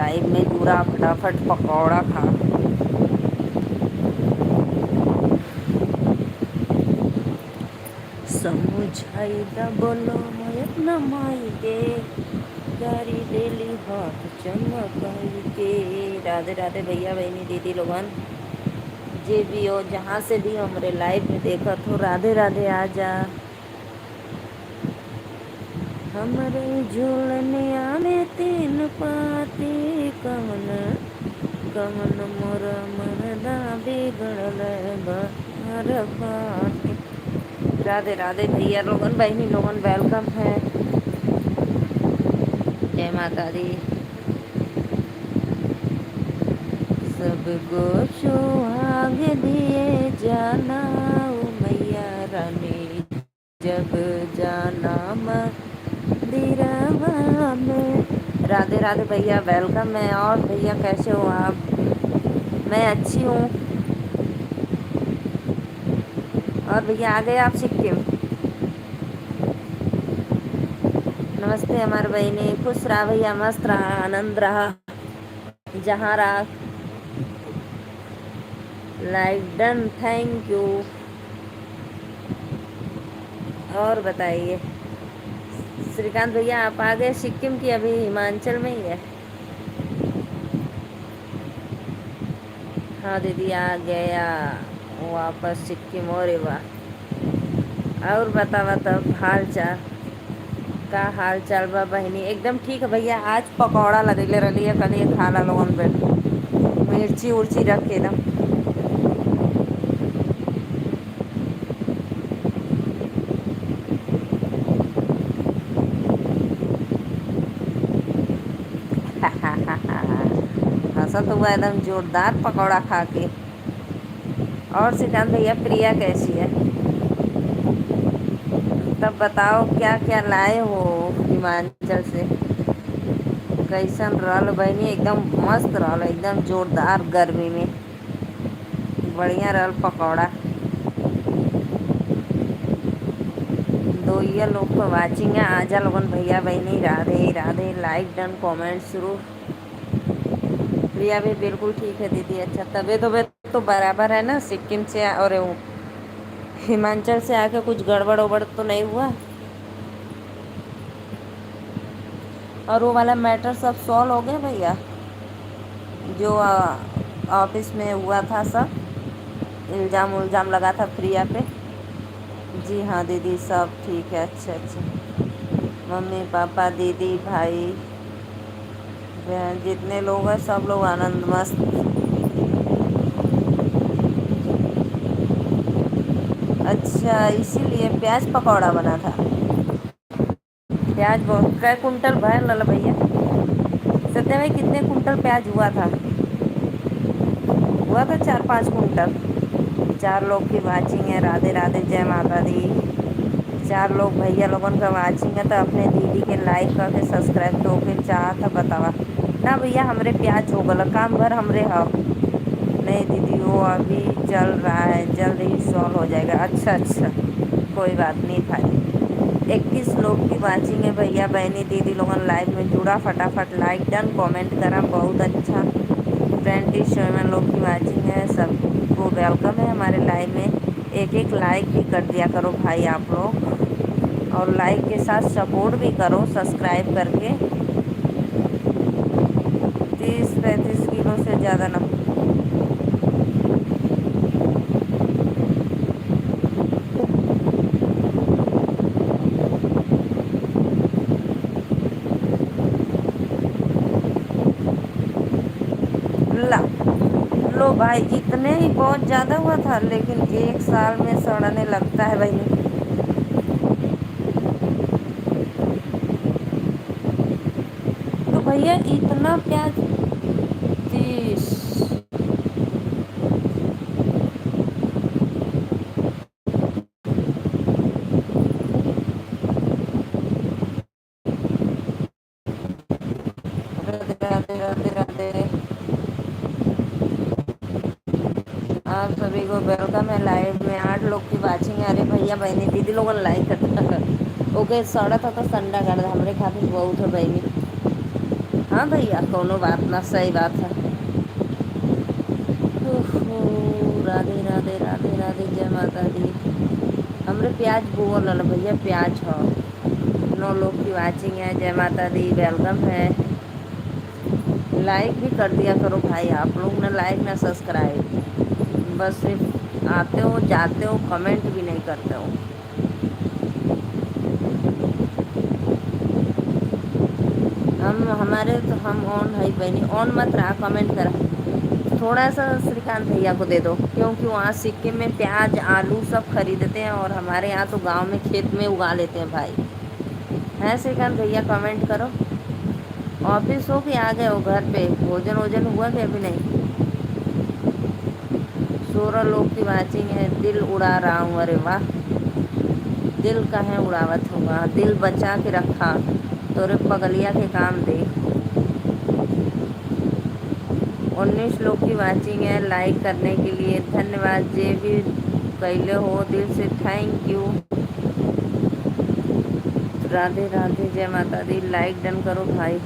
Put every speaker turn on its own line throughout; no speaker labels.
Live में जुड़ा, फटाफट पकौड़ा खा। समझाई दा बोलो मैं अपना माई के, गारी डेली हाथ चमकाई के। राधे राधे भैया बहनी दीदी लोगन, जे भी हो जहाँ से भी हमरे लाइव में देखा तो राधे राधे आ जा। हमरे झूलनिया में तीन पाती, कमन कमन मोर मरदा बिगड़ल बार बाटे। राधे राधे भैया लोगन बहनी लोगन, वेलकम है। जय माता दी। सबको सुहाग दिए जाना ओ मैया रानी, जब जाना मंदिरवा में। राधे राधे भैया, वेलकम है। और भैया कैसे हो आप? मैं अच्छी हूँ। और भैया आ गए आप सिक्किम? नमस्ते हमारे बहनी, खुश रहा भैया, मस्त रहा, आनंद रहा, जहाँ रहा। Like done, thank you. और बताइए श्रीकांत भैया, आप आ गए सिक्किम की अभी हिमाचल में ही है? हाँ दीदी आ गया वापस सिक्किम। और वाह। और बता तब हाल चाल का? हाल चाल बा बहनी एकदम ठीक है भैया। आज पकौड़ा लगेले रही है, कल ये खाना लोगन पे मिर्ची उर्ची रख के एकदम। हंसा तो हुआ एकदम जोरदार पकौड़ा खा के। और श्रीकांत भैया, प्रिया कैसी है? तब बताओ क्या क्या लाए हो हिमाचल से? कैसन रहल बहनी? एकदम मस्त रहल, एकदम जोरदार गर्मी में बढ़िया रहल पकौड़ा। दो ये लोग तो वाचिंग है, आजा लोगन भैया बहनी। Radhe Radhe, like done, comment शुरू। प्रिया भी बिल्कुल ठीक है दीदी। अच्छा, तबीयत तो बराबर है ना? सिक्किम से और हिमाचल से आके कुछ गड़बड़ वड़बड़ तो नहीं हुआ? और वो वाला मैटर सब सॉल्व हो गया भैया, जो ऑफिस में हुआ था सब, इल्ज़ाम उल्ज़ाम लगा था प्रिया पे? जी हाँ दीदी, सब ठीक है। अच्छा अच्छा। मम्मी पापा दीदी भाई बहन जितने लोग हैं सब लोग आनंद मस्त। अच्छा, इसीलिए प्याज पकौड़ा बना था। प्याज बहुत कै कुंटल भर लल भैया? सत्य भाई, कितने कुंटल प्याज हुआ था? हुआ था 4-5 कुंटल। चार लोग की वाचिंग है। राधे राधे, जय माता दी। चार लोग भैया लोगन का वाचिंग है, तो अपने दीदी के लाइक करके सब्सक्राइब तो फिर चाह था बतावा ना भैया। हमरे प्याज हो गल काम भर हमरे ह। नहीं दीदी, वो अभी चल रहा है, जल्द ही सॉल्व हो जाएगा। अच्छा अच्छा, कोई बात नहीं भाई। 21 लोग की वाचिंग है भैया बहनी दीदी लोगन लाइव में जुड़ा। फटाफट लाइक डन, कमेंट करा, बहुत अच्छा। 27 लोग की वाचिंग है, सबको वेलकम है हमारे लाइव में। एक एक लाइक भी कर दिया करो भाई आप लोग, और लाइक के साथ सपोर्ट भी करो सब्सक्राइब करके। 30-35 किलो से ज़्यादा ना। ला लो भाई, इतने ही बहुत ज़्यादा हुआ था, लेकिन एक साल में सड़ने लगता है भाई। तो भैया इतना प्याज? 30? राधे राधे राधे राधे। आप सभी को वेलकम है लाइव में। 8 लोग की वाचिंग है। अरे भैया बहनी दीदी लोगन लाइक करता ओके, सड़ा था तो संडा कर दे, हमरे खातिर बहुत है बहनी। हाँ भैया, कोनो बात ना, सही बात है। ओहो, राधे राधे राधे राधे, जय माता दी। हमरे प्याज बोल भैया, प्याज हो। 9 लोग की वाचिंग है, जय माता दी, वेलकम है। लाइक भी कर दिया करो भाई, आप लोग ना लाइक ना सब्सक्राइब, बस सिर्फ आते हो जाते हो, कमेंट भी नहीं करते हो। हम हमारे तो हम ऑन है बहनी, ऑन मत रहा, कमेंट करा। थोड़ा सा श्रीकांत भैया को दे दो, क्योंकि वहाँ सिक्किम में प्याज आलू सब खरीदते हैं, और हमारे यहाँ तो गांव में खेत में उगा लेते हैं भाई। है श्रीकांत भैया, कमेंट करो। ऑफिस हो कि आ गए हो घर पे? भोजन वोजन हुआ कि अभी नहीं? 16 लोग की वाचिंग है, दिल उड़ा रहा हूँ। अरे वाह, दिल कहाँ उड़ावत होगा, दिल बचा के रखा, तोरे पगलिया के काम दे। 19 लोग की वाचिंग है, लाइक करने के लिए धन्यवाद। जे भी कैले हो दिल से थैंक यू। राधे राधे, जय माता दी। लाइक डन करो भाई।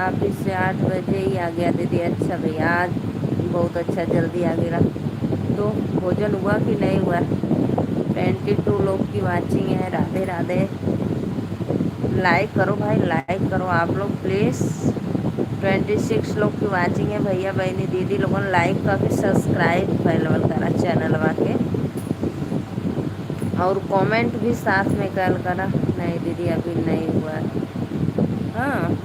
ऑफिस से 8 बजे ही आ गया दीदी। अच्छा भैया, आज बहुत अच्छा, जल्दी आ गया। तो भोजन हुआ कि नहीं हुआ? 22 लोग की वाचिंग है, राधे राधे। लाइक करो भाई, लाइक करो आप लोग प्लीज़। 26 लोग की वाचिंग है, भैया बहनी दीदी लोगों ने लाइक करके सब्सक्राइब फैलवल करा चैनल के, और कमेंट भी साथ में कर करा। नहीं दीदी, अभी नहीं हुआ है। हाँ,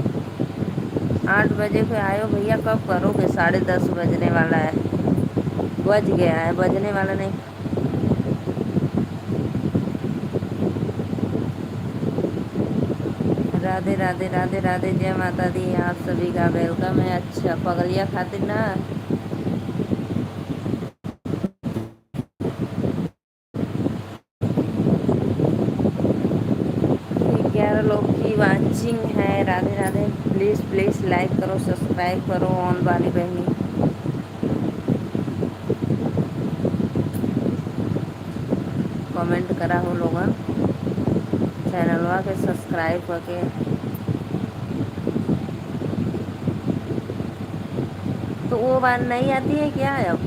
8 बजे पे आयो भैया, कब करोगे? 10:30 बजने वाला है, बज गया है, बजने वाला नहीं। राधे राधे राधे राधे, जय माता दी, आप सभी का वेलकम है। अच्छा, पगलिया खातिर ना? 11 लोग की वाचिंग है, Radhe Radhe. Please please like करो, सब्सक्राइब करो ऑन वाली बहनी। कमेंट करा हो लोग, चैनलवा के सब्सक्राइब करके। तो वो बात नहीं आती है क्या अब?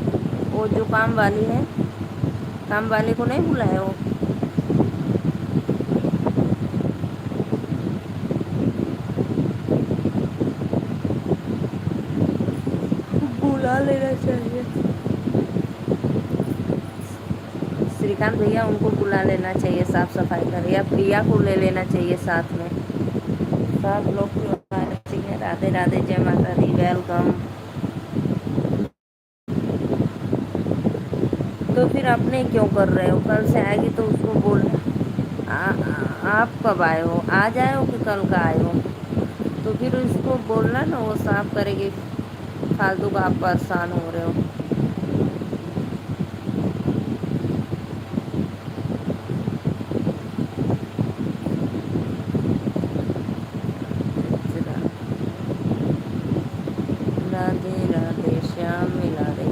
वो जो काम वाली है, काम वाले को नहीं बुलाया वो? बुला लेना चाहिए श्रीकांत भैया, उनको बुला लेना चाहिए साफ सफाई कर, या प्रिया को ले लेना चाहिए साथ में। 7 लोग की वाचिंग है, राधे राधे, जय माता दी, वेलकम। तो फिर अपने क्यों कर रहे हो? कल से आएगी तो उसको बोलना। आप कब आए हो? आज आए हो कि कल का आए हो? तो फिर उसको बोलना ना, वो साफ करेगी। फालतू का आप परेशान हो रहे हो। राधे राधे, श्याम मिला दे।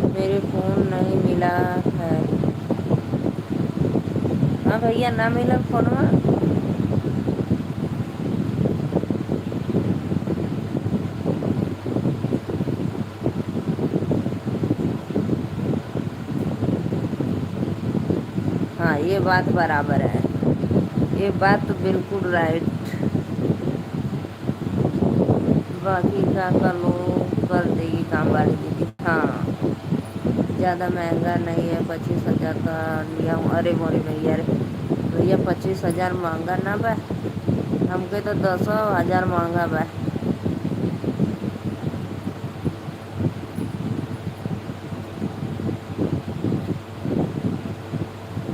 मेरे फ़ोन नहीं मिला है। हाँ भैया, ना मिला फोनवा? हाँ, ये बात बराबर है, ये बात तो बिल्कुल राइट। बाकी का लो कर देगी काम वाली दीदी। हाँ, ज़्यादा महंगा नहीं है, 25,000 का लिया हूँ। अरे मोरे भैया, रे भैया 25,000 महंगा ना बा, हमके तो 10,000 महंगा बा।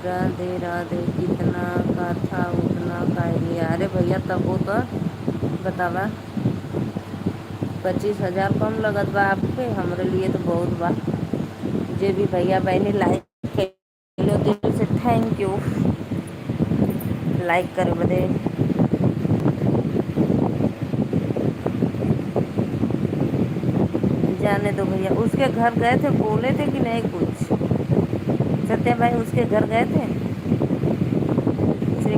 राधे राधे, कितना का था उतना का ही लिया। अरे भैया, तब वो तो बतावा, 25,000 कम लगत बा आपके, हमरे लिए तो बहुत बा। जे भी भैया बहनी लाइक कैलो दिल से थैंक यू। लाइक करे बदे। जाने दो भैया, उसके घर गए थे, बोले थे कि नहीं कुछ? सत्या भाई उसके घर गए थे?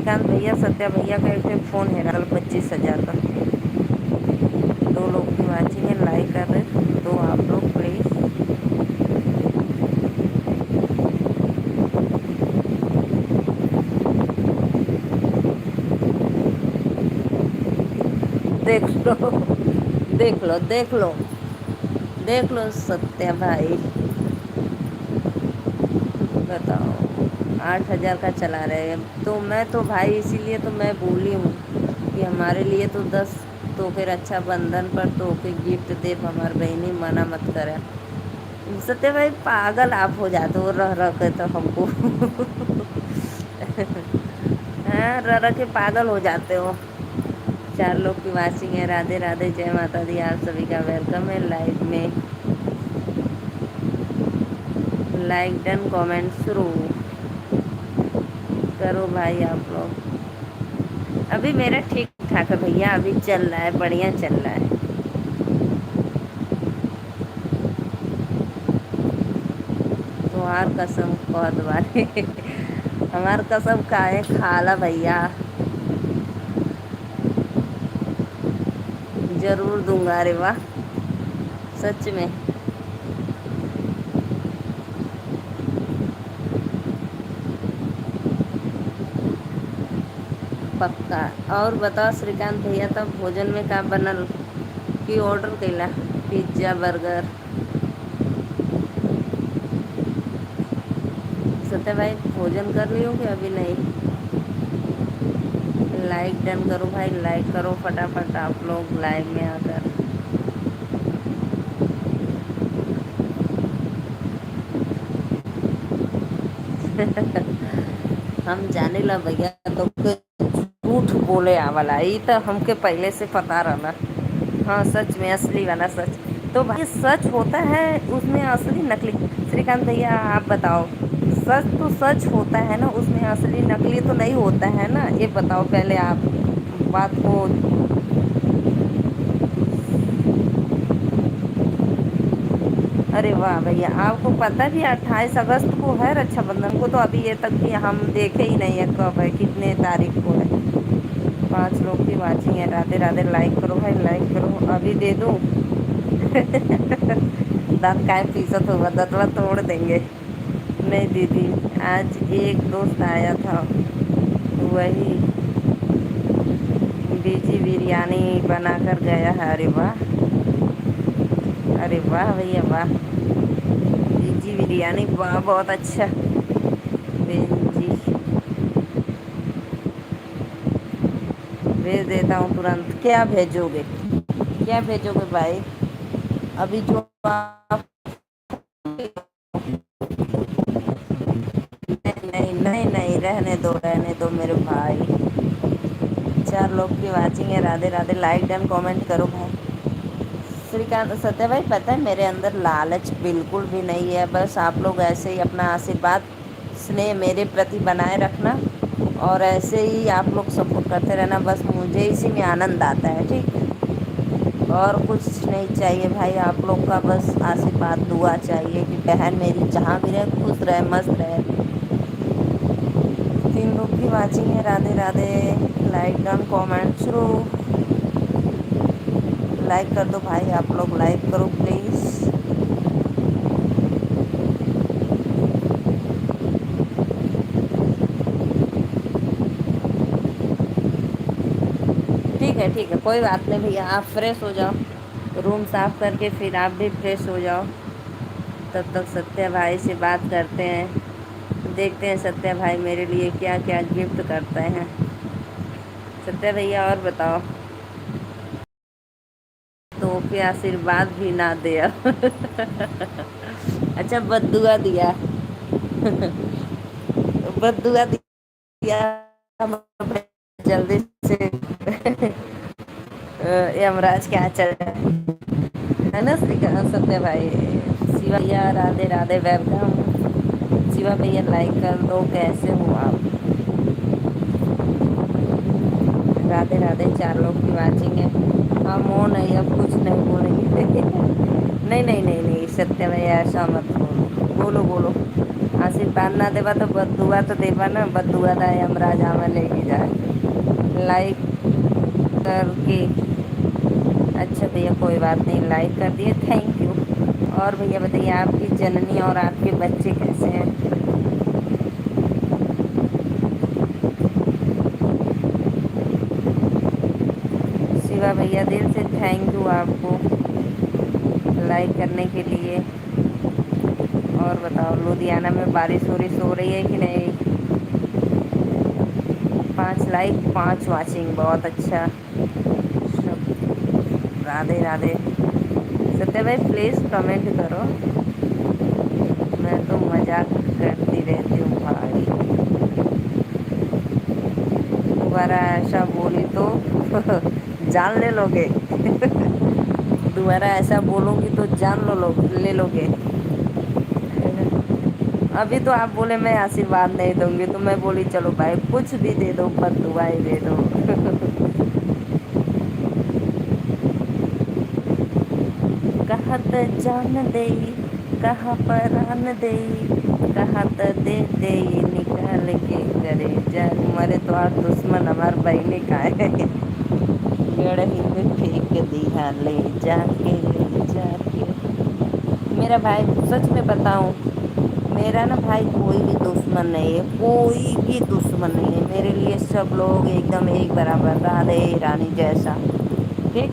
श्रीकांत भैया सत्या भैया का एक फ़ोन है 25,000 का। 2 लोग की वाचिंग है, लाइक कर रहे तो आप लोग प्लीज़। देख लो देख लो देख लो देख लो सत्या भाई, बताओ 8,000 का चला रहे हैं। तो मैं तो भाई इसीलिए तो मैं बोली हूँ कि हमारे लिए तो 10 तो फिर रक्षाबंधन पर तो फिर गिफ्ट दे, हमारी बहनी मना मत करे। सत्य भाई पागल आप हो जाते हो रह रह के तो हमको हाँ रह रह के पागल हो जाते हो। 4 लोग की वाचिंग है, राधे राधे, जय माता दी, आप सभी का वेलकम है लाइव में। लाइक डन, कमेंट शुरू करो भाई आप लोग। अभी मेरा ठीक ठाक है भैया, अभी चल रहा है, बढ़िया चल रहा है। तुम्हार कसम बहुत बारे हमार कसम काहे खाला भैया, जरूर दूंगा। अरे वाह, सच में। पक्का। और बताओ श्रीकांत भैया, तब भोजन में का बनल की ऑर्डर कैला? Pizza, burger? सत्य भाई भोजन कर लियो कि अभी नहीं? लाइक डन करो भाई, लाइक करो फटाफट आप लोग लाइव में आकर। हम जाने ला भैया तो के झूठ बोले आवाला, ये तो हमके पहले से पता रहना। हाँ सच में, असली वाला सच। तो भाई सच होता है उसमें, असली नकली? श्रीकांत भैया आप बताओ, सच तो सच होता है ना उसमें, असली नकली तो नहीं होता है ना? ये बताओ पहले आप बात को। अरे वाह भैया, आपको पता भी 28 अगस्त को है रक्षाबंधन को? तो अभी ये तक भी हम देखे ही नहीं है कब है, कितने तारीख को है। 5 लोग की वाचिंग है, राधे राधे, लाइक करो भाई, लाइक करो। अभी दे दूँ? दांत काय पीसत होगा, दतवा तोड़ देंगे। नहीं दीदी, आज एक दोस्त आया था, वही बीजी बिरयानी बना कर गया है। अरे वाह, अरे वाह भैया वाह, बीजी बिरयानी, वाह बहुत अच्छा। बहन जी भेज देता हूँ तुरंत। क्या भेजोगे, क्या भेजोगे भाई? अभी जो आप, नहीं नहीं नहीं नहीं, रहने दो रहने दो मेरे भाई। 4 लोग की वाचिंग है, Radhe Radhe, like and comment करो भाई। श्रीकांत सत्य भाई, पता है मेरे अंदर लालच बिल्कुल भी नहीं है, बस आप लोग ऐसे ही अपना आशीर्वाद स्नेह मेरे प्रति बनाए रखना, और ऐसे ही आप लोग सपोर्ट करते रहना, बस मुझे इसी में आनंद आता है। ठीक, और कुछ नहीं चाहिए भाई, आप लोग का बस आशीर्वाद दुआ चाहिए कि बहन मेरी जहाँ भी रहे खुश रहे, मस्त रहे। 3 लोग की वाचिंग है, Radhe Radhe, like done, comment शुरू। लाइक कर दो भाई आप लोग, लाइक करो प्लीज़। ठीक है, कोई बात नहीं भैया, आप फ्रेश हो जाओ, रूम साफ करके फिर आप भी फ्रेश हो जाओ। तब तक सत्या भाई से बात करते हैं, देखते हैं सत्या भाई मेरे लिए क्या क्या गिफ्ट करते हैं। सत्या भैया और बताओ, तो फिर आशीर्वाद भी ना दे अच्छा बद्दुआ दिया बद्दुआ दिया, हम अपने जल्दी से यमराज क्या चल रहा है ना? श्रीकांत सत्य भाई, शिवा भैया राधे राधे, वेलकम। शिवा भैया लाइक कर दो, कैसे हो आप? राधे राधे, 4 लोग की वाचिंग है। हम हो नहीं, अब कुछ नहीं बोलेंगे नहीं नहीं नहीं नहीं, सत्य भैया ऐसा मत बोलो, बोलो बोलो, आशीर्वाद ना देवा तो बदुआ तो देवा ना, बदुआ दाए यमराज आवा लेके जाए। लाइक करके, अच्छा भैया कोई बात नहीं, लाइक कर दिए, थैंक यू। और भैया बताइए आपकी जननी और आपके बच्चे कैसे हैं? शिवा भैया दिल से थैंक यू आपको लाइक करने के लिए। और बताओ लुधियाना में बारिश वारिश हो रही है कि नहीं? 5 लाइक 5 वाचिंग, बहुत अच्छा। राधे राधे। सत्य भाई प्लीज़ कमेंट करो, मैं तो मजाक करती रहती हूँ भाई। दोबारा ऐसा बोली तो जान ले लोगे। दोबारा ऐसा बोलूँगी तो जान ले लोगे। अभी तो आप बोले मैं आशीर्वाद नहीं दूंगी, तो मैं बोली चलो भाई कुछ भी दे दो, पर दुआएं दे दो। कहत जान दे, कहाँ पर आन दे, कहत दे दे निकाल के करे जा। मरे तो आप दुश्मन हमार बहने का है। गड़ही में फेंक दिया ले जाके, ले जाके। मेरा भाई सच में बताऊं, मेरा ना भाई कोई भी दुश्मन नहीं है, कोई भी दुश्मन नहीं है मेरे लिए। सब लोग एकदम एक बराबर, राधे रानी जैसा। ठीक,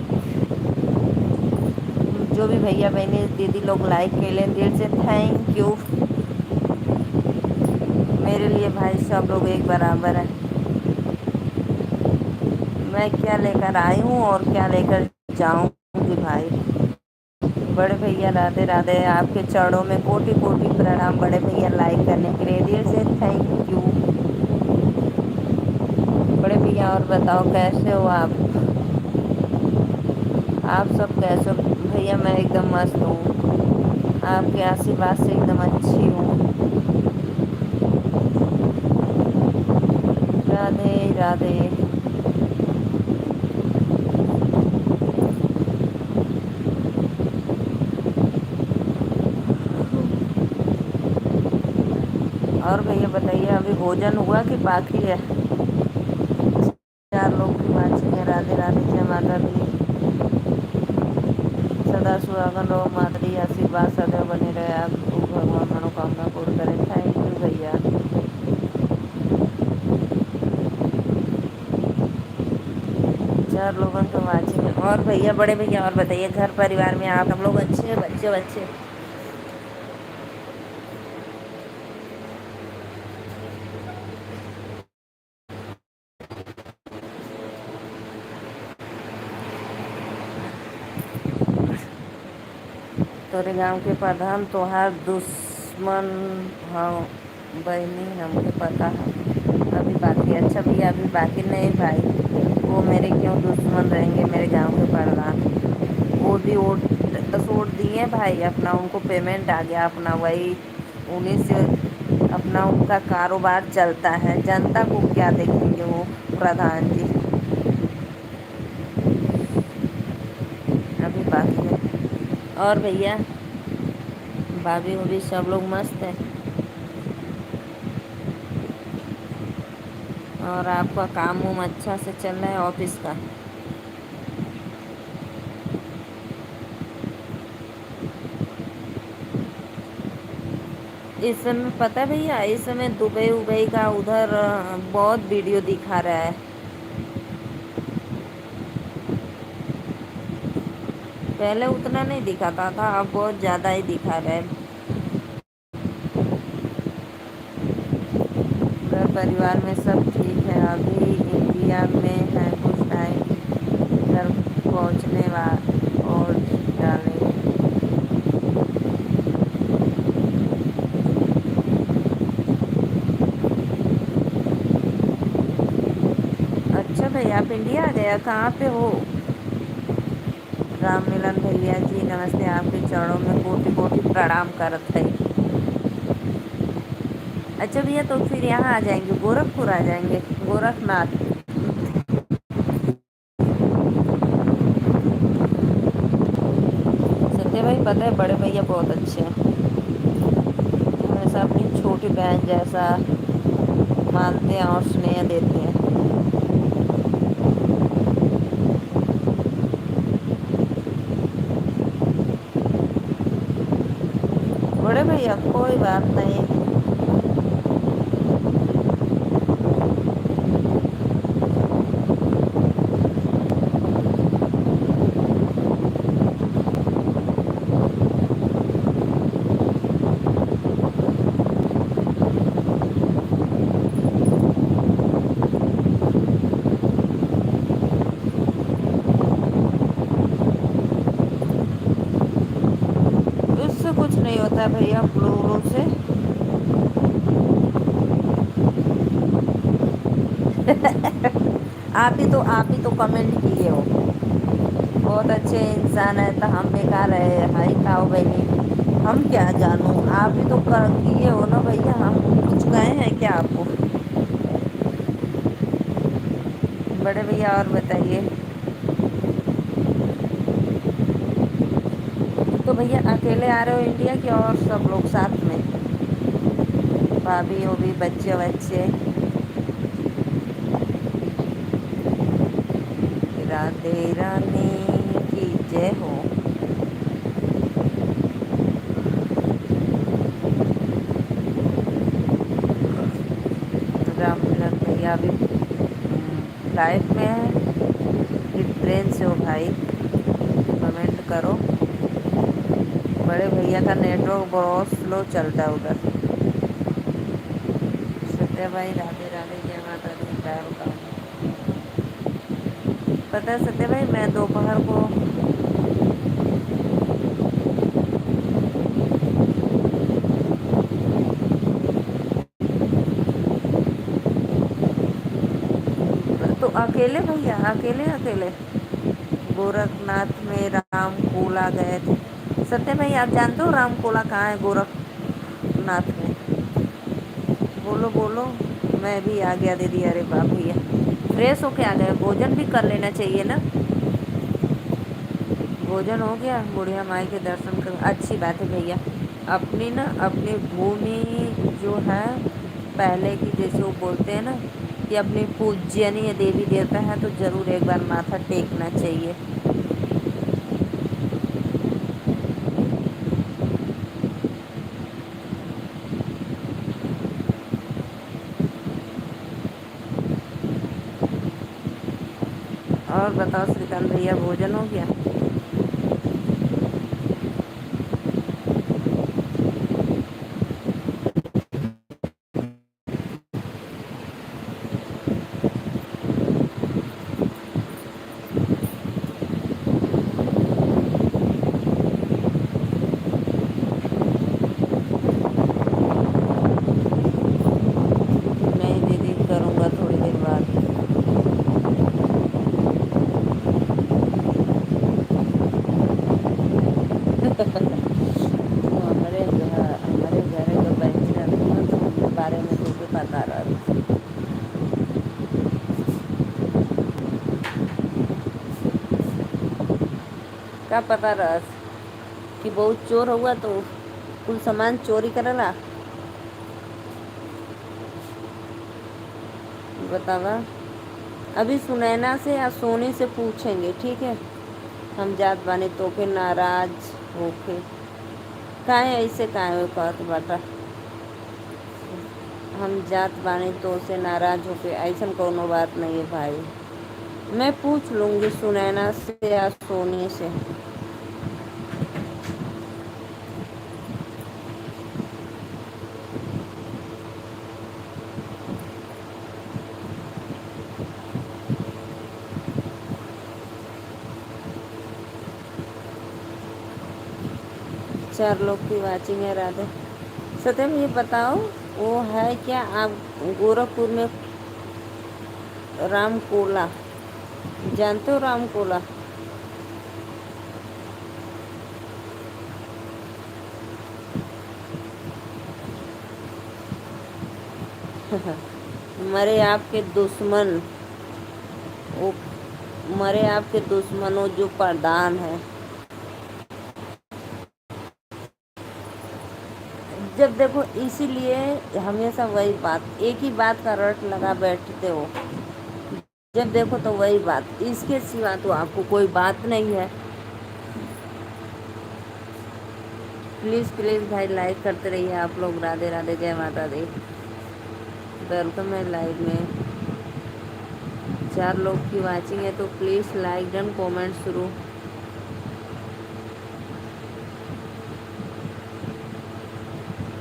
जो भी भैया बहनी दीदी लोग लाइक के लिए दिल से थैंक यू। मेरे लिए भाई सब लोग एक बराबर है। मैं क्या लेकर आई हूँ और क्या लेकर जाऊंगी भाई। बड़े भैया राधे राधे, आपके चरणों में कोटि कोटि प्रणाम बड़े भैया लाइक करने के लिए दिल से थैंक यू। बड़े भैया और बताओ कैसे हो आप सब कैसे हो? भैया मैं एकदम मस्त हूँ, आपके आशीर्वाद से एकदम अच्छी हूँ। राधे राधे। और भैया बताइए अभी भोजन हुआ कि बाकी है? 4 लोग की वाचिंग है। राधे राधे, जय माता दी। सदा सुहागन रहो माता दी, आशीर्वाद सदैव बने रहे आपको, भगवान मनोकामना पूर्ण करे। थैंक यू भैया। 4 लोगों का वाचिंग है। और भैया बड़े भैया और बताइए घर परिवार में आप सब लोग अच्छे हैं? बच्चे बच्चे तोरे गांव के प्रधान तोहार दुश्मन हाँ बहनी, हमके पता है। अभी बाकी, अच्छा भैया अभी बाकी नहीं भाई, वो मेरे क्यों दुश्मन रहेंगे मेरे गांव के प्रधान। वो भी वोट बस वोट दिए भाई, अपना उनको पेमेंट आ गया अपना, वही उन्हीं से अपना उनका कारोबार चलता है। जनता को क्या देखेंगे वो प्रधान जी। अभी बाकी है। और भैया भाभी भी सब लोग मस्त हैं? और आपका काम वाम अच्छा से चल रहा है ऑफिस का? इस समय पता है भैया, इस समय दुबई उबई का उधर बहुत वीडियो दिखा रहा है। पहले उतना नहीं दिखाता था, अब बहुत ज़्यादा ही दिखा रहा है। घर परिवार में सब ठीक है? अभी इंडिया में है, कुछ टाइम घर पहुँचने और डाले। अच्छा भैया आप इंडिया आ गया, कहाँ पे हो? राम मिलन भैया जी नमस्ते, आपके चरणों में कोटि कोटि प्रणाम करत है। अच्छा भैया तो फिर यहाँ आ जाएंगे, गोरखपुर आ जाएंगे, गोरखनाथ। सत्य भाई पता है बड़े भैया बहुत अच्छे हैं, हमेशा अपनी छोटी बहन जैसा मानते हैं और स्नेह देते हैं। बड़े भैया कोई बात नहीं। उससे कुछ नहीं होता भैया, ब्लू से। आप ही तो कमेंट किए हो बहुत अच्छे इंसान है, तो हम बेकार है भाई, खाओ बहनी। हम क्या जानू, आप ही तो कर किए हो ना भैया, हम कुछ कहे हैं क्या आपको। बड़े भैया और बताइए। तो भैया अकेले आ रहे हो इंडिया की, और सब लोग साथ में, भाभी हो भी, बच्चे बच्चे। राधे रानी की जय हो। राम मिलन भैया अभी लाइफ में है कि ट्रेन से हो भाई, कमेंट करो। बड़े भैया का नेटवर्क बहुत स्लो चलता है उधर। सत्या भाई राधे राधे, जय माता दी, क्या बताऊँ। पता है सत्या भाई, मैं दोपहर को तो अकेले भैया, अकेले अकेले गोरखनाथ में रामकोला गए थे। सत्य भाई आप जानते हो रामकोला कहाँ है गोरखनाथ में? बोलो बोलो। मैं भी आ गया दीदी, अरे बाप भैया फ्रेश होके आ गए, भोजन भी कर लेना चाहिए ना। भोजन हो गया, बुढ़िया माई के दर्शन कर, अच्छी बात है भैया। अपनी ना अपनी भूमि जो है पहले की, जैसे वो बोलते हैं ना कि अपनी पूजनीय देवी देवता है, तो ज़रूर एक बार माथा टेकना चाहिए। और बताओ श्रीकांत भैया, भोजन हो गया? नहीं दीदी, करूँगा थोड़ी देर बाद। हमारे घर के बच्चे रहते हैं तो उनके बारे में तुझे पता रहा। क्या पता रहा कि बहुत चोर हुआ तो कुल सामान चोरी करेला। बतावा। अभी सुनैना से या सोनी से पूछेंगे, ठीक है? हम जात बानी तो के नाराज होके काहे ऐसे काहे कहत बाटा। हम जात बानी तो से नाराज होके, ऐसा कोनो बात नहीं है भाई। मैं पूछ लूँगी सुनैना से या सोनी से। 4 लोग की वाचिंग है राधे। सत्यम ये बताओ, वो है क्या आप गोरखपुर में रामकोला, जानते हो रामकोला? मरे आपके दुश्मन, वो मरे आपके दुश्मनों जो प्रधान है। जब देखो इसीलिए हमेशा वही बात, एक ही बात का रट लगा बैठते हो। जब देखो तो वही बात, इसके सिवा तो आपको कोई बात नहीं है। प्लीज़ प्लीज़ भाई लाइक करते रहिए आप लोग। राधे राधे, जय माता दी। वेलकम है लाइव में। 4 लोग की वाचिंग है तो प्लीज़ लाइक डन, कमेंट शुरू।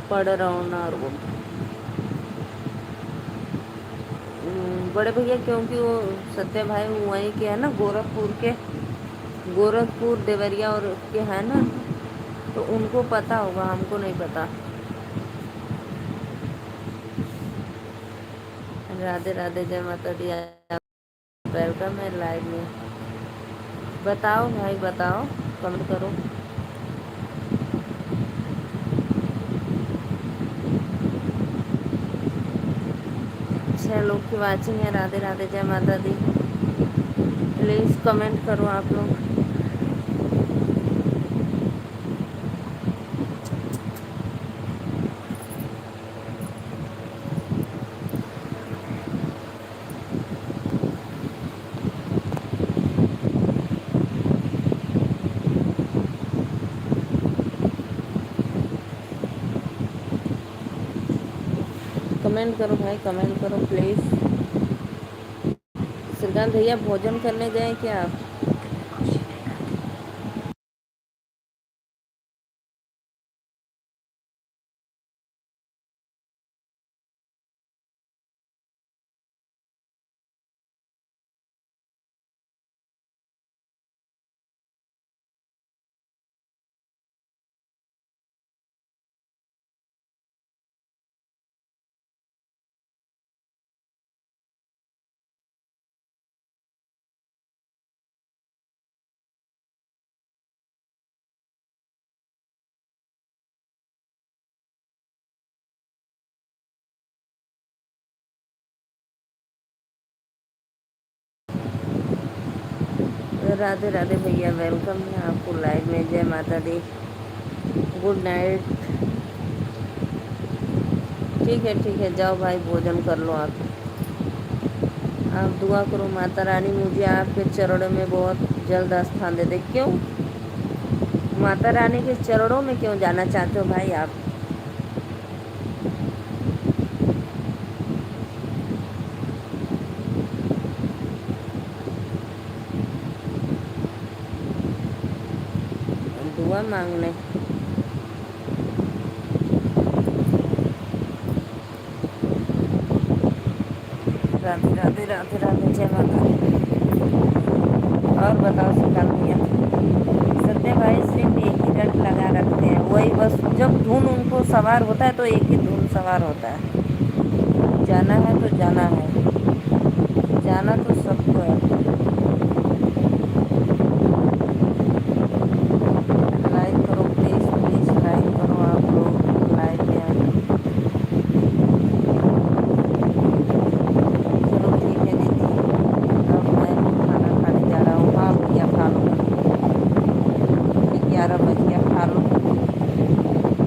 पढ़ रहा हूँ ना। और वो बड़े भैया, क्योंकि वो सत्य भाई वहीं के है ना, गोरखपुर के, गोरखपुर देवरिया और के हैं ना, तो उनको पता होगा, हमको नहीं पता। राधे राधे, जय माता दी। वेलकम है लाइव में। बताओ भाई बताओ, कमेंट करो। छह लोग की वाचिंग है। राधे राधे, जय माता दी। प्लीज़ कमेंट करो आप लोग। कमेंट करो भाई, कमेंट करो प्लीज़। श्रीकांत भैया भोजन करने गए क्या आप? राधे राधे भैया, वेलकम है आपको लाइव में। जय माता दी, गुड नाइट। ठीक है, जाओ भाई भोजन कर लो आप दुआ करो माता रानी मुझे आपके चरणों में बहुत जल्द स्थान दे दे। क्यों माता रानी के चरणों में क्यों जाना चाहते हो भाई आप? दुआ मांगने। राधे राधे, राधे राधे, जय माता दी। और बताओ श्रीकांत भैया। सत्य भाई सिर्फ एक ही रट लगा रखते हैं, वही बस जब धुन उनको सवार होता है तो एक ही धुन सवार होता है। जाना है तो जाना है, जाना तो सबको है। लाइक करो प्लीज़ प्लीज़, लाइक करो आप लोग लाइव में आए। चलो ठीक है दीदी, अब मैं खाना खाने जा रहा हूँ। हाँ भैया खा लो, 11 बज गया, खा लो।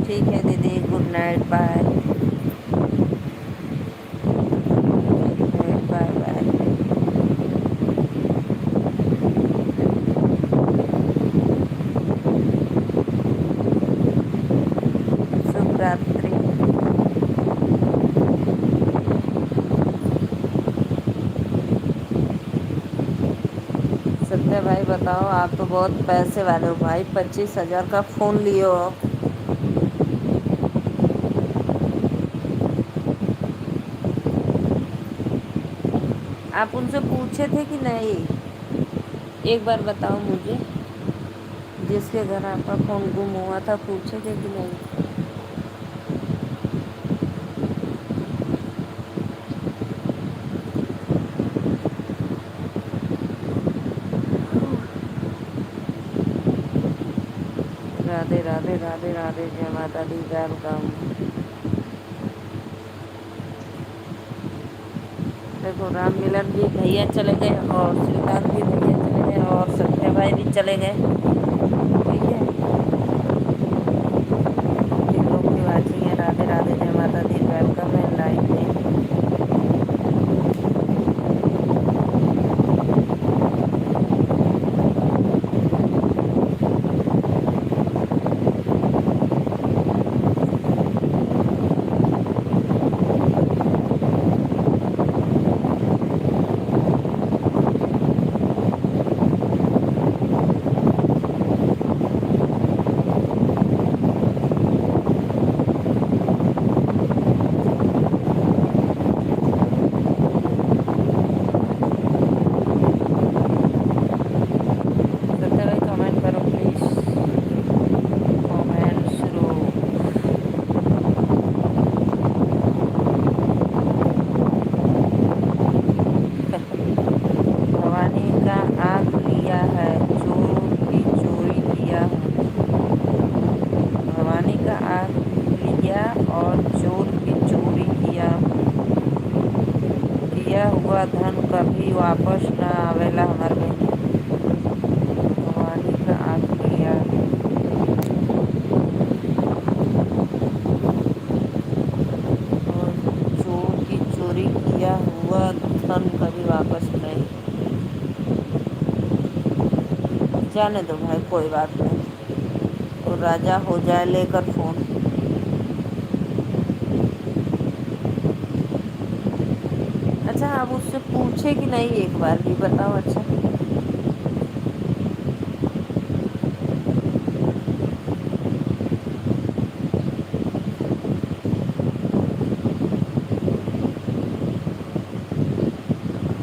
ठीक है दीदी, good night, bye. Bye bye. शुभ रात्रि। सत्य भाई बताओ, आप तो बहुत पैसे वाले हो भाई, 25,000 का फ़ोन लिए हो। आप उनसे पूछे थे कि नहीं? एक बार बताओ मुझे, जिसके घर आपका फ़ोन गुम हुआ था, पूछे थे कि नहीं? राधे राधे, राधे राधे, जय माता दी, वेलकम। देखो राम मिलन भी भैया चले गए, और श्रीकांत भी भैया चले गए, और सत्य भाई भी चले गए। ठीक है, 3 लोग की वाचिंग है। कि वापस ना आवेला हमार बहन भवानी का आखिरी याद। और चोर की चोरी किया हुआ धन कभी वापस नहीं। जाने दो भाई, कोई बात नहीं। तो राजा हो जाए लेकर फोन। अच्छा, आप उससे पूछे कि नहीं, एक बार भी बताओ। अच्छा,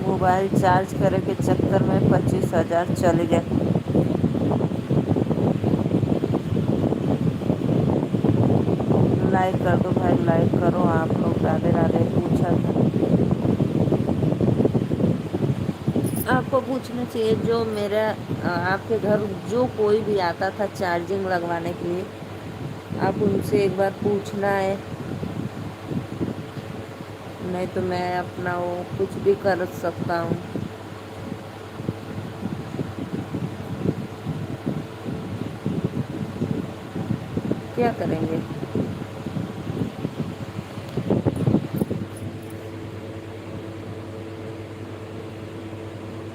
मोबाइल चार्ज करे के चक्कर में 25,000 चले गए। लाइक कर दो भाई, लाइक करो आप लोग। राधे राधे पूछा था। आपको पूछना चाहिए, जो मेरा आपके घर जो कोई भी आता था चार्जिंग लगवाने के लिए, आप उनसे एक बार पूछना है। नहीं तो मैं अपना वो कुछ भी कर सकता हूँ। क्या करेंगे?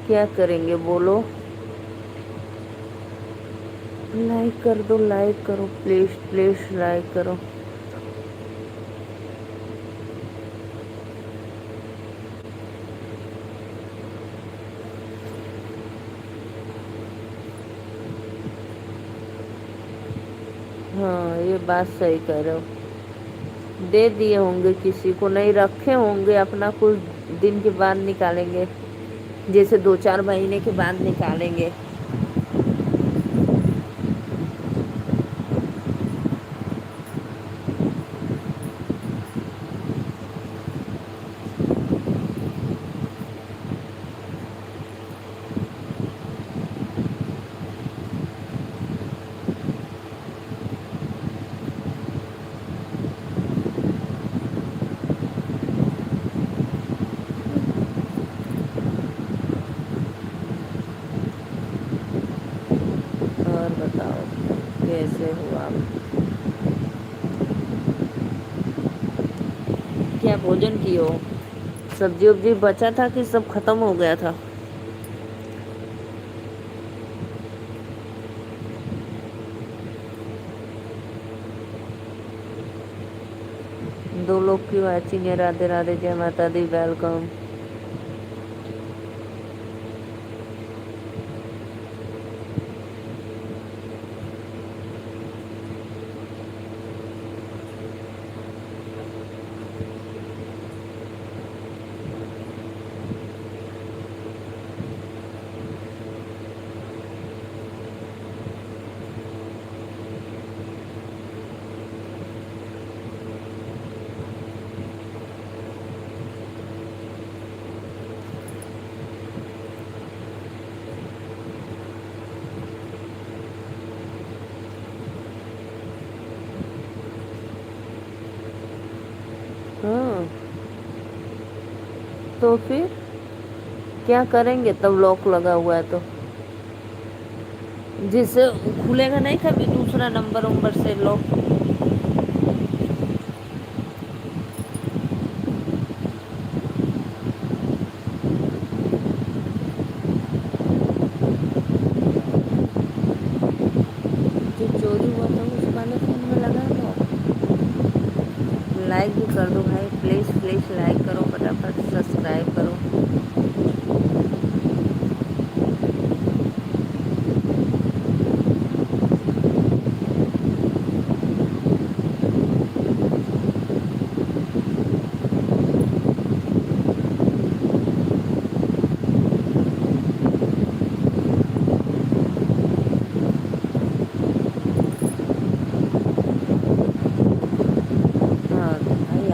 क्या करेंगे बोलो? लाइक कर दो, लाइक करो प्लीज प्लीज, लाइक करो। हाँ, ये बात सही कह रहे हो। दे दिए होंगे किसी को, नहीं रखे होंगे, अपना कुछ दिन के बाद निकालेंगे, जैसे 2-4 महीने के बाद निकालेंगे। और बताओ, कैसे हो आप? क्या भोजन किए हो? सब्जी उब्जी बचा था कि सब खत्म हो गया था? दो लोग की वाचिंग है। राधे राधे, जय माता दी, वेलकम। हाँ, तो फिर क्या करेंगे तब? लॉक लगा हुआ है तो जिससे खुलेगा नहीं कभी दूसरा नंबर उम्बर से लॉक। जो चोरी हुआ था उस वाले फोन में लगा लॉक। लाइक भी कर दो भाई, प्लीज प्लीज लाइक करो, फटाफट सब्सक्राइब करो। हाँ तो भाई,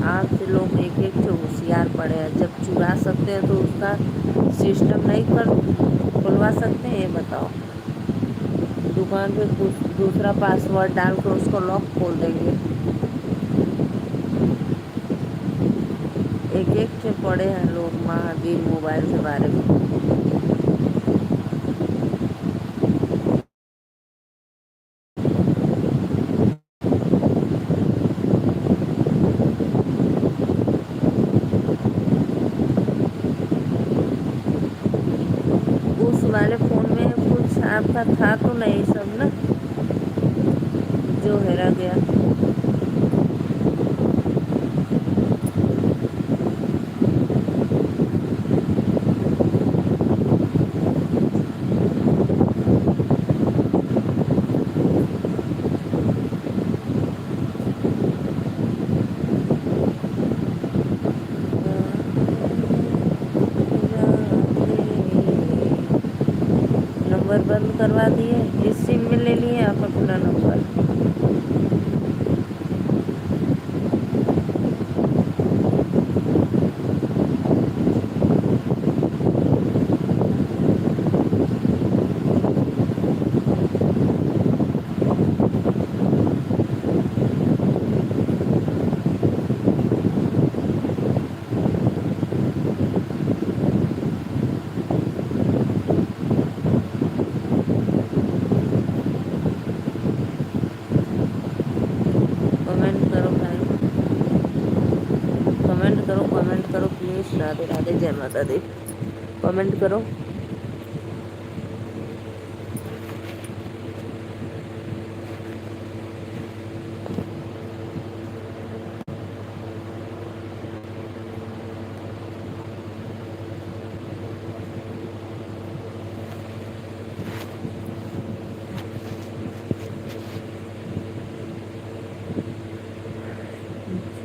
आप से लोग एक एक से होशियार पड़े हैं। जब चुरा सकते हैं तो उसका सिस्टम नहीं कर खुलवा सकते हैं? ये बताओ। दुकान पे कुछ दूसरा पासवर्ड डाल कर उसको लॉक खोल देंगे। एक एक से पढ़े हैं लोग महावीर मोबाइल के बारे में। उस वाले फ़ोन में कुछ आपका था तो नहीं सब ना, जो हेरा गया। नंबर बंद करवा दिए, इस सिम में ले लिए आप अपना नंबर। कमेंट करो भाई, कमेंट करो प्लीज़। राधे राधे, जय माता दी। कमेंट करो।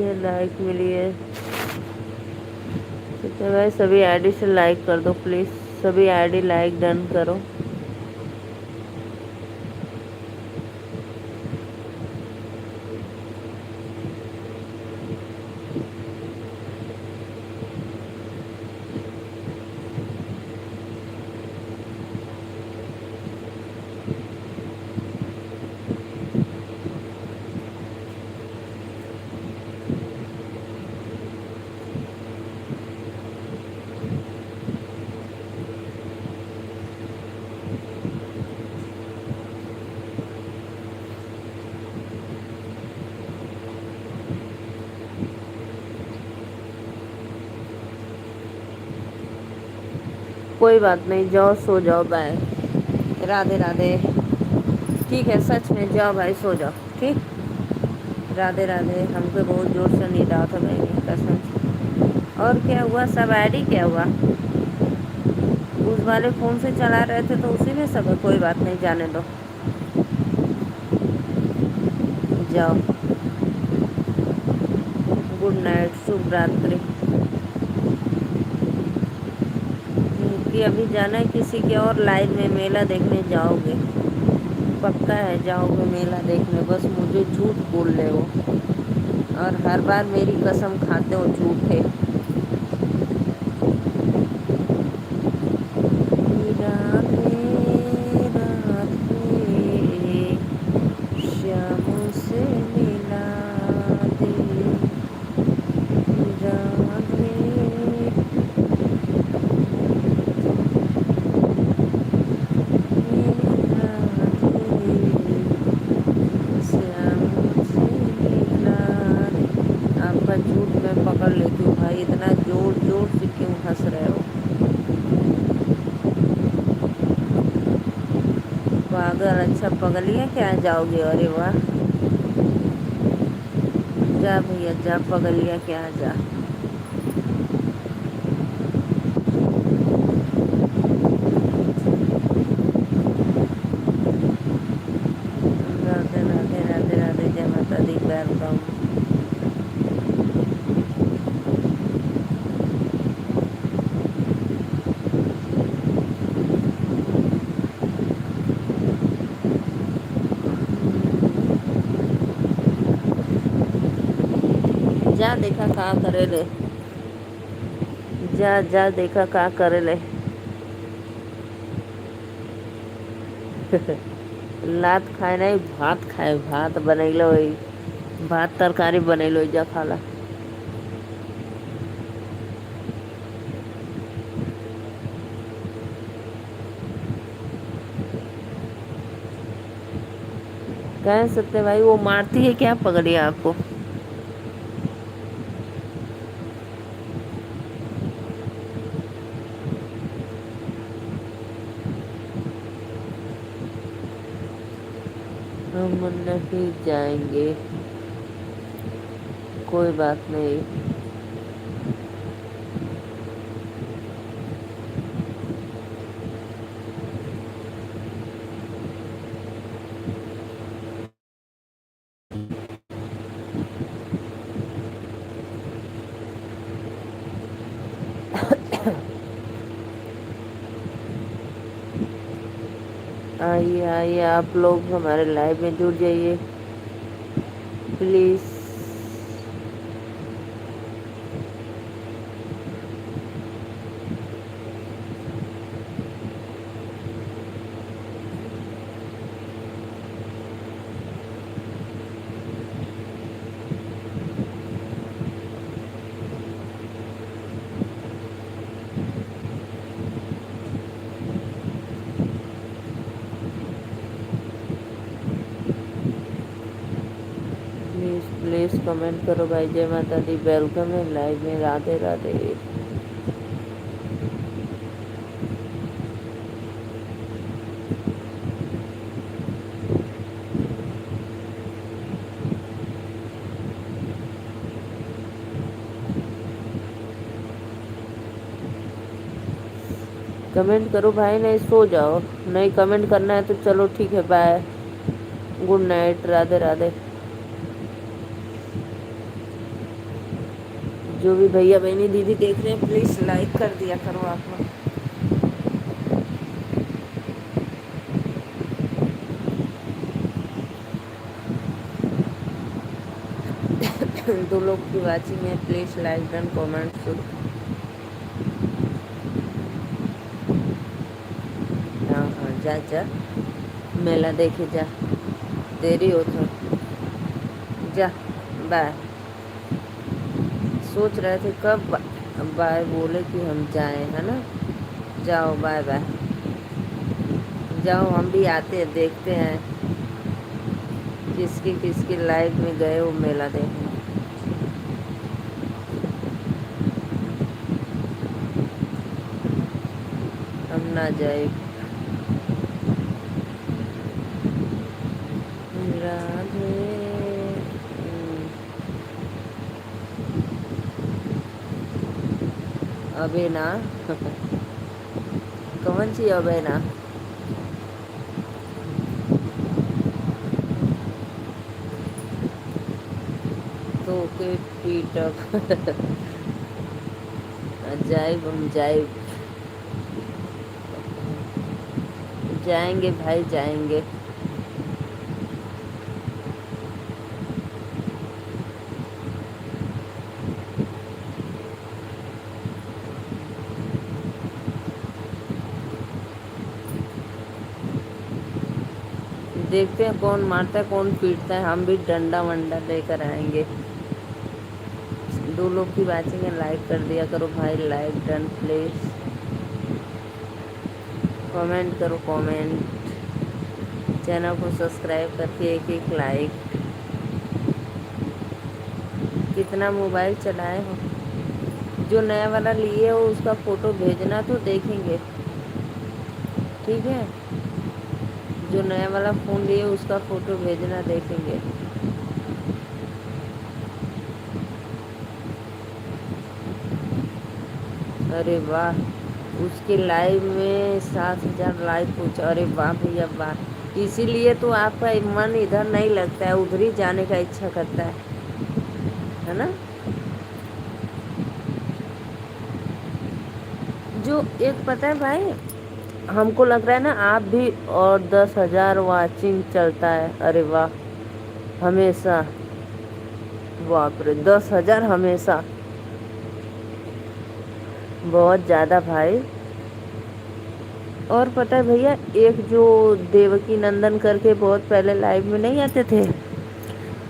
ये लाइक मिली है, ठीक है भाई। सभी आईडी से लाइक कर दो प्लीज़, सभी आईडी लाइक डन करो। कोई बात नहीं, जाओ सो जाओ, बाय। राधे राधे। ठीक है, सच में जाओ भाई, सो जाओ, ठीक। राधे राधे। हमको बहुत जोर से नींद आ था भाई, कसम से। और क्या हुआ, सब आईडी क्या हुआ? उस वाले फ़ोन से चला रहे थे तो उसी में सब है। कोई बात नहीं, जाने दो, जाओ। गुड नाइट, शुभ रात्रि। कि अभी जाना है किसी के और लाइव में, मेला देखने जाओगे? पक्का है जाओगे मेला देखने? बस मुझे झूठ बोल रहे हो और हर बार मेरी कसम खाते हो झूठे। राधे राधे, श्याम से मिला दे। राधे आपका झूठ मैं पकड़ लेती हूँ भाई, इतना जोर जोर से क्यों हंस रहे हो? पागल, अच्छा पगलियाँ क्या जाओगे? अरे वाह, जा भैया जा, पगलियाँ क्या जा। राधे राधे राधे राधे, जय माता दी, वेलकम। जा देखा का करे ले, जा जा देखा का करे ले। लात खाए नहीं, भात खाए, भात बनैलो, भात तरकारी बनैलो, जा खाला। कह सकते भाई, वो मारती है क्या पगड़िया आपको? हम नहीं जाएंगे, कोई बात नहीं। आइए आइए, आप लोग हमारे लाइव में जुड़ जाइए प्लीज। प्लीज प्लीज कमेंट करो भाई। जय माता दी, वेलकम है लाइव में। राधे राधे। कमेंट करो भाई, नहीं सो जाओ। नहीं कमेंट करना है तो चलो ठीक है, bye, good night, Radhe Radhe. जो भी भैया बहनी दीदी देख रहे हैं प्लीज लाइक कर दिया करो आप लोग। दो लोग की वाचिंग है, please like done comment should. हाँ हाँ, जा जा मेला देखे जा, देरी हो तो जा, बाय। सोच रहे थे कब बाय बोले कि हम जाएं, है ना। जाओ, बाय बाय, जाओ। हम भी आते हैं, देखते हैं किसकी किसकी लाइफ में गए वो मेला देखने। हम ना जाए। राधे। अबे ना। कौन सी अबे ना? तो के पीटक। जाइब, हम जाइब, जाएंगे भाई जाएंगे। देखते हैं कौन मारता है कौन पीटता है, हम भी डंडा वंडा लेकर आएंगे। दो लोग की वाचिंग है, लाइक कर दिया करो भाई, लाइक डन प्लीज। कमेंट करो कमेंट, चैनल को सब्सक्राइब करके एक एक लाइक। कितना मोबाइल चलाए हो? जो नया वाला लिए हो उसका फ़ोटो भेजना तो देखेंगे, ठीक है। जो नया वाला फ़ोन लिए उसका फ़ोटो भेजना, देखेंगे। अरे वाह, उसके लाइव में 7,000 लाइक पूछा। अरे वाह भैया वाह, इसीलिए तो आपका मन इधर नहीं लगता है, उधर ही जाने का इच्छा करता है ना। जो एक पता है भाई, हमको लग रहा है ना आप भी, और 10,000 वाचिंग चलता है। अरे वाह, हमेशा। बाप रे, 10,000 हमेशा, बहुत ज़्यादा भाई। और पता है भैया, एक जो देवकी नंदन करके बहुत पहले लाइव में नहीं आते थे,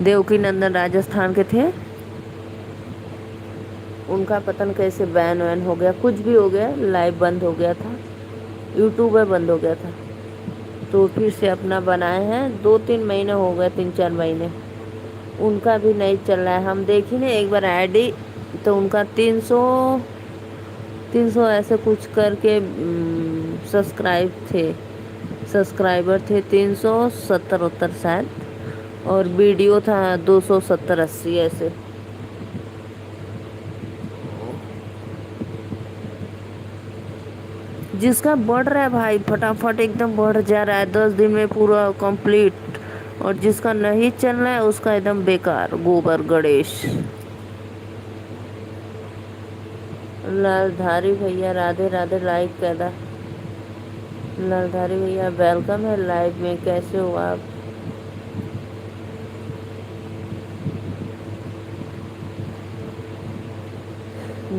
देवकी नंदन राजस्थान के थे, उनका पता नहीं कैसे बैन वैन हो गया, कुछ भी हो गया, लाइव बंद हो गया था, यूट्यूब में बंद हो गया था। तो फिर से अपना बनाए हैं, 2-3 महीने हो गए, 3-4 महीने। उनका भी नहीं चल रहा है। हम देखी ना एक बार आईडी, तो उनका 300 ऐसे कुछ करके सब्सक्राइबर थे 370-78 शायद। और वीडियो था 270-80 ऐसे। जिसका बढ़ रहा है भाई, फटाफट एकदम बढ़ जा रहा है, 10 दिन में पूरा कंप्लीट। और जिसका नहीं चल रहा है उसका एकदम बेकार, गोबर गणेश। लालधारी भैया राधे राधे, लाइक कर। लालधारी भैया वेलकम है लाइव में, कैसे हो आप?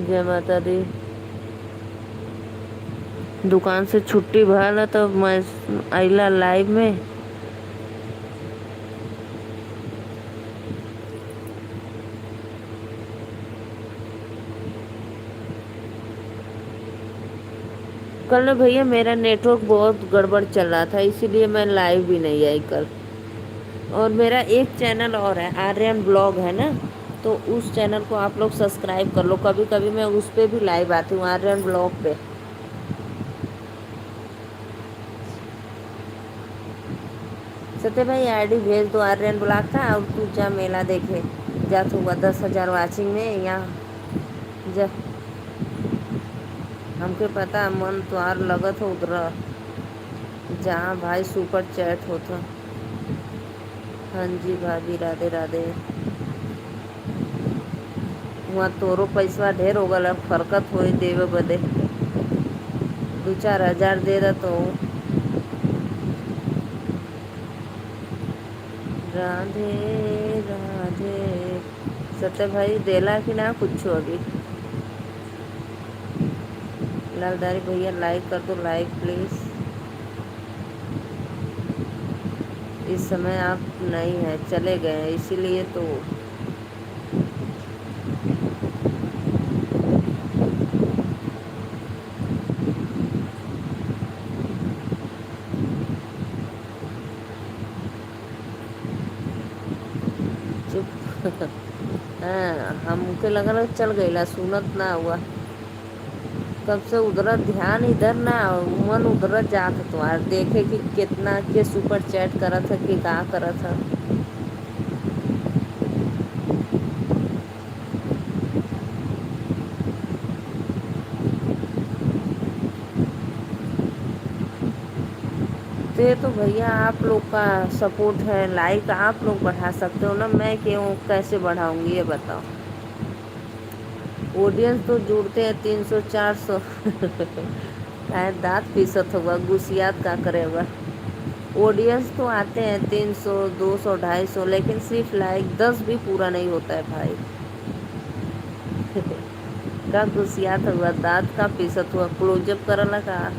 जय माता दी। दुकान से छुट्टी भला तो मैं आइला लाइव में। कल ना भैया मेरा नेटवर्क बहुत गड़बड़ चल रहा था, इसीलिए मैं लाइव भी नहीं आई कल। और मेरा एक चैनल और है, आर्यन ब्लॉग है ना, तो उस चैनल को आप लोग सब्सक्राइब कर लो। कभी कभी मैं उस पर भी लाइव आती हूँ, आर्यन ब्लॉग पे। सत्य भाई आईडी भेज दो आर्यन ब्लॉग का, और तू जा मेला देखे। जा तू 10,000 वाचिंग में यहाँ जा। हमके पता मन तोहार लगत हो उधर, जहाँ भाई सुपर चैट होता। हाँ जी भाभी राधे राधे। वहाँ तोरो पैसा ढेर हो गल, फरकत हो देवे बदे 2-4 हज़ार दे दा तो। राधे राधे। सत्य भाई देला कि ना कुछ अभी? लालदारी भैया लाइक कर दो, लाइक प्लीज। इस समय आप नहीं हैं, चले गए हैं, इसीलिए तो। चुप। हाँ, हमके लगा चल गईला, सुनत ना हुआ। तब से उधर ध्यान इधर ना, मन उधर जात तुम्हार देखे कि कितना के सुपर चैट करत है कि का करत है। तो ये तो भैया आप लोग का सपोर्ट है, लाइक आप लोग बढ़ा सकते हो ना, मैं क्यों कैसे बढ़ाऊंगी ये बताओ। ऑडियंस तो जुड़ते हैं 300-400। शायद दांत पीसत होगा, गुसियात का करेगा। ऑडियंस तो आते हैं 300, 200, 250, लेकिन सिर्फ लाइक 10 भी पूरा नहीं होता है भाई। का गुसियात हुआ, दांत का पीसत हुआ, क्लोजअप करला का।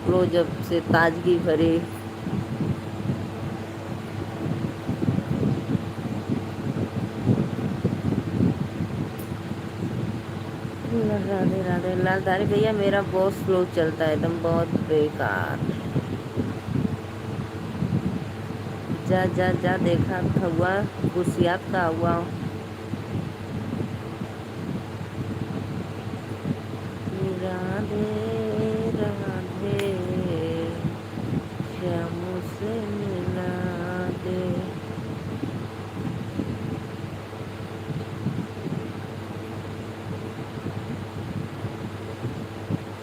क्लोजअप से ताजगी भरे। राधे राधे। लालधारी भैया मेरा बहुत स्लो चलता है, एकदम बहुत बेकार। जा जा जा, देखा हुआ गुसियात का हुआ। राधे राधे, श्याम से मिला दे।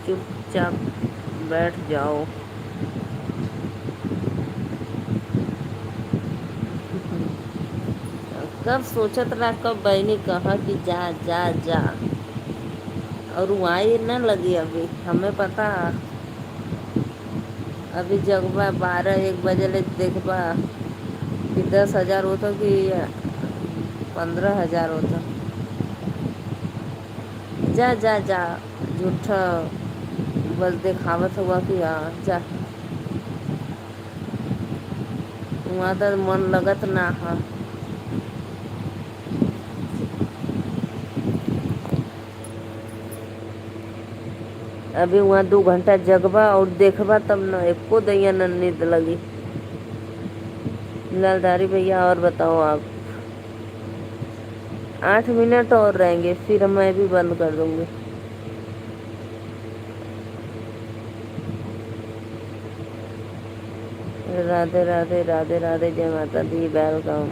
चुपचाप बैठ जाओ। कब सोचत रहा, कब बहनी कहा कि जा जा जा, और वहाँ ही न लगी अभी हमें पता। अभी जगबा 12-1 बजे ले देखबा कि 10,000 होता कि 15,000 होता। जा जा जा, झूठा बस दिखावत हुआ कि हाँ जा। वहाँ तो मन लगत ना हा। अभी वहाँ 2 घंटा जगबा और देखबा तब न एको दैया न नींद लगी। लालधारी भैया और बताओ आप। 8 मिनट और रहेंगे फिर मैं भी बंद कर दूंगी। राधे राधे राधे राधे, जय माता दी, वेलकम।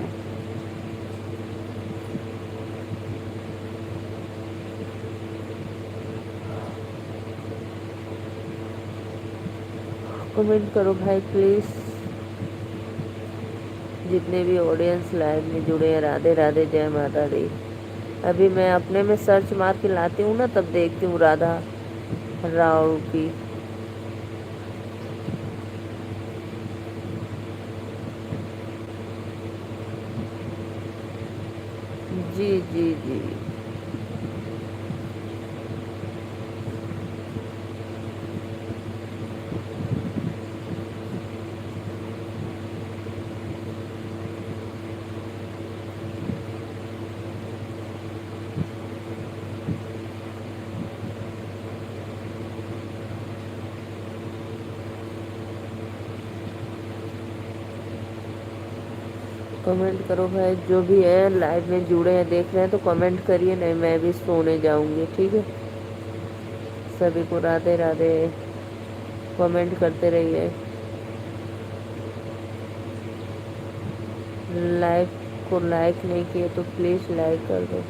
कमेंट करो भाई प्लीज। जितने भी ऑडियंस लाइव में जुड़े हैं, राधे राधे, जय माता दी। अभी मैं अपने में सर्च मार के लाती हूँ ना, तब देखती हूँ राधा राव की। जी जी जी। कमेंट करो भाई, जो भी है लाइव में जुड़े हैं देख रहे हैं तो कमेंट करिए, नहीं मैं भी सोने जाऊंगी, ठीक है। सभी को राधे राधे। कमेंट करते रहिए। लाइव को लाइक नहीं किए तो प्लीज़ लाइक कर दो।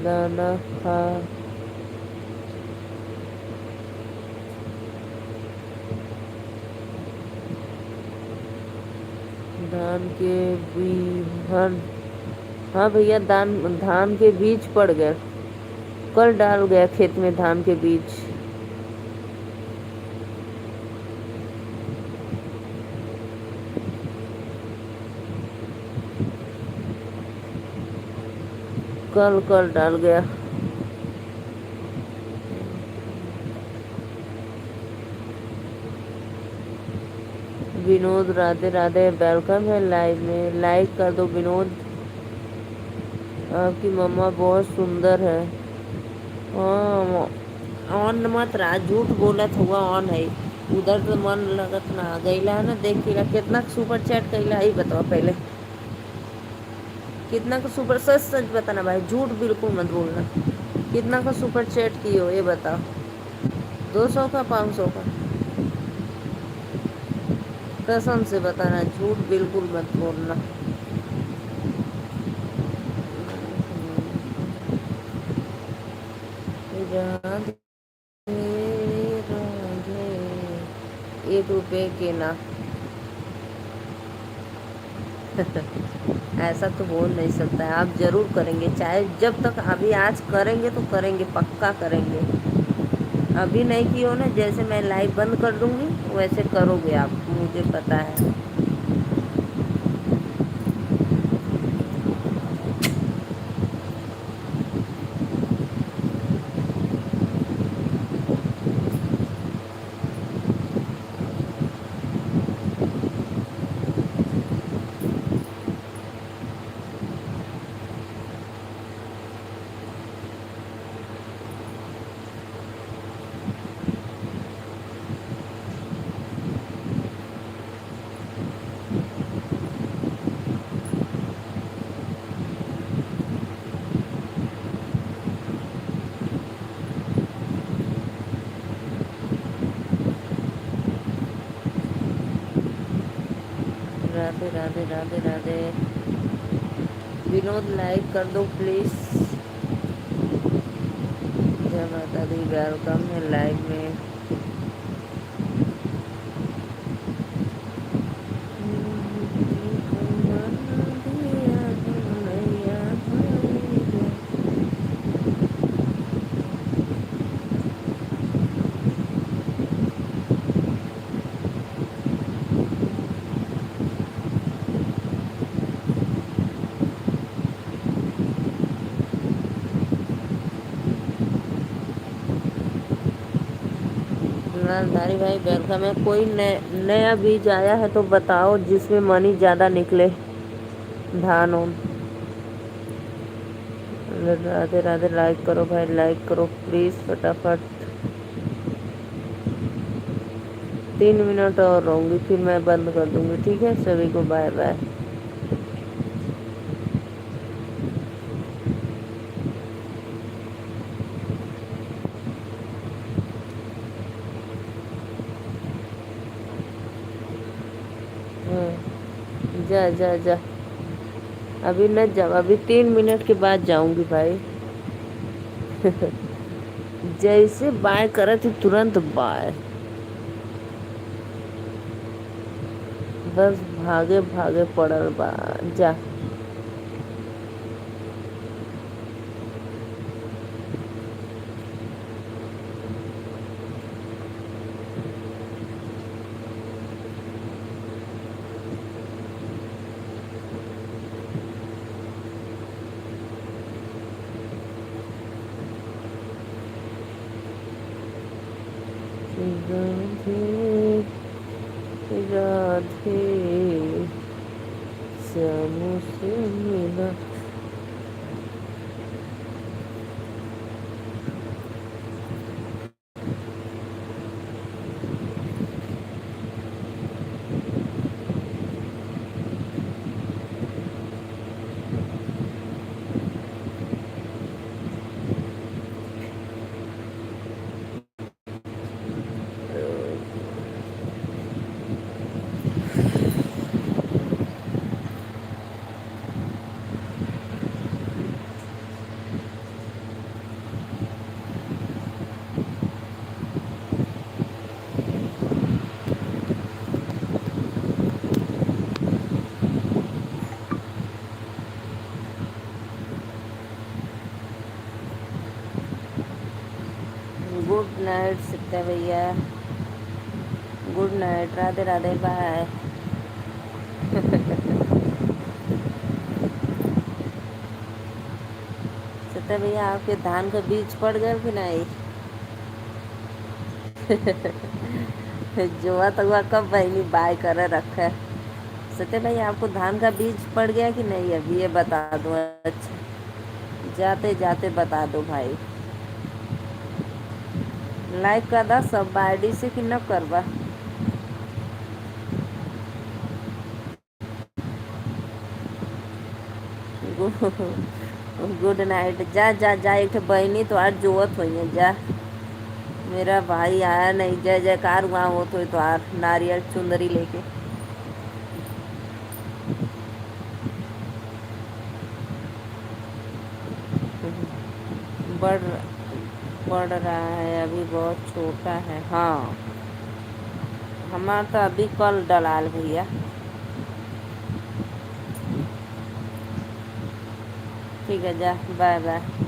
दाना खा। धान के बीहन। हाँ भैया, धान के बीज पड़ गए। कल डाल गया खेत में धान के बीज। कल कल डाल गया। विनोद राधे राधे, वेलकम है लाइव में। लाइक कर दो विनोद। आपकी मम्मा बहुत सुंदर है। हाँ, ऑन मत रहा, झूठ बोलत हुआ ऑन है। उधर तो मन लगत ना गईला है ना, देख के कितना सुपर चैट कैला ही बताओ पहले। कितना का सुपर, सच सच बताना भाई, झूठ बिल्कुल मत बोलना। कितना का सुपर चैट की हो ये बताओ। 200 का, 500 का? कसम से बताना, झूठ बिल्कुल मत बोलना। राधे राधे। 1 रुपए के ना। ऐसा तो बोल नहीं सकता है, आप जरूर करेंगे, चाहे जब तक अभी आज करेंगे तो करेंगे, पक्का करेंगे। अभी नहीं की हो ना, जैसे मैं लाइव बंद कर दूंगी वैसे करोगे आप, मुझे पता है। राधे राधे राधे राधे। विनोद लाइक कर दो प्लीज। जय माता दी, वेलकम है लाइव में। लालधारी भाई वेलकम है। कोई नया बीज आया है तो बताओ, जिसमें मनी ज़्यादा निकले। धान उन। राधे राधे। लाइक करो भाई, लाइक करो प्लीज़ फटाफट। 3 मिनट और रहूँगी, फिर मैं बंद कर दूँगी। ठीक है, सभी को बाय बाय। जा जा जा। अभी न जाओ, अभी 3 मिनट के बाद जाऊंगी भाई। जैसे बाय करे थी तुरंत बाय। बस भागे भागे पड़ल बा। जा। राधे राधे श्याम से मिला। गुड नाइट सत्या भैया। Good night. Radhe Radhe bye. Satya भैया, आपके धान का बीज पड़ गया कि नहीं? जुआ तो हुआ कब बहनी बाय कर रखा है। सत्या भैया, आपको धान का बीज पड़ गया कि नहीं अभी, ये बता दो। अच्छा, जाते जाते बता दो भाई। लाइक कर दा सब आईडी से कि न करवा। Good night. जा जा जा। एक बहनी तो आज जोत हुई है। जा। मेरा भाई आया नहीं, जय जयकार हुआ हो तो आर नारियल चुंदरी लेके। बढ़ बढ़ रहा है, अभी बहुत छोटा है। हाँ, हमारा तो अभी कल डलाल भैया। ठीक है, जा बाय बाय।